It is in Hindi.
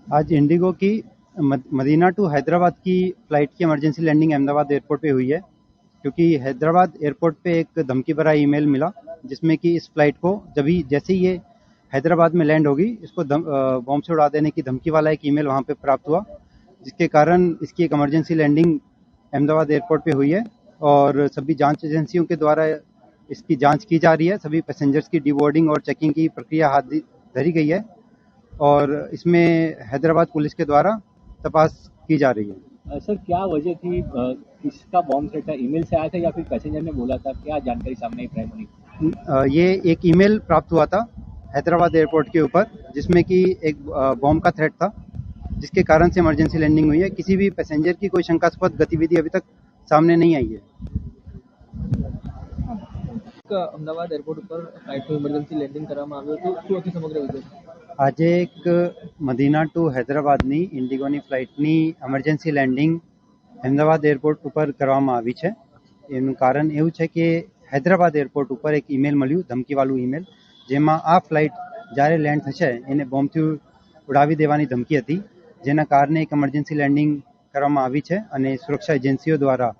आज इंडिगो की मदीना टू हैदराबाद की फ़्लाइट की इमरजेंसी लैंडिंग अहमदाबाद एयरपोर्ट पे हुई है, क्योंकि हैदराबाद एयरपोर्ट पे एक धमकी भरा ईमेल मिला, जिसमें कि इस फ़्लाइट को जैसे ही ये हैदराबाद में लैंड होगी, इसको बॉम्ब से उड़ा देने की धमकी वाला एक ईमेल वहाँ पे प्राप्त हुआ, जिसके कारण इसकी एक इमरजेंसी लैंडिंग अहमदाबाद एयरपोर्ट पे हुई है और सभी जांच एजेंसियों के द्वारा इसकी जांच की जा रही है। सभी पैसेंजर्स की डिबोर्डिंग और चेकिंग की प्रक्रिया हाथ धरी गई है और इसमें हैदराबाद पुलिस के द्वारा तपास की जा रही है। सर, क्या वजह थी? किसका बॉम्ब सेट था? ईमेल से आया था या फिर पैसेंजर ने बोला था? क्या जानकारी सामने आई प्राइमरी? ये एक ईमेल प्राप्त हुआ था हैदराबाद एयरपोर्ट के ऊपर, जिसमें कि एक बॉम्ब का थ्रेट था, जिसके कारण से इमरजेंसी लैंडिंग हुई है। किसी भी पैसेंजर की कोई शंकास्पद गतिविधि अभी तक सामने नहीं आई है। અમદાવાદ એરપોર્ટ ઉપર ફ્લાઇટનું ઇમરજન્સી લેન્ડિંગ કરવામાં આવ્યું હતું. શું હતી સમગ્ર વિગત? આજે એક મદીના ટુ હૈદરાબાદની ઇન્ડિગોની ફ્લાઇટની એમરજન્સી લેન્ડિંગ અમદાવાદ એરપોર્ટ ઉપર કરવામાં આવી છે. એનું કારણ એવું છે કે હૈદરાબાદ એરપોર્ટ ઉપર એક ઈમેલ મળ્યું, ધમકીવાળું ઈમેલ, જેમાં આ ફ્લાઇટ જ્યારે લેન્ડ થશે એને બોમ્બથી ઉડાવી દેવાની ધમકી હતી, જેના કારણે એક એમરજન્સી લેન્ડિંગ કરવામાં આવી છે અને સુરક્ષા એજન્સીઓ દ્વારા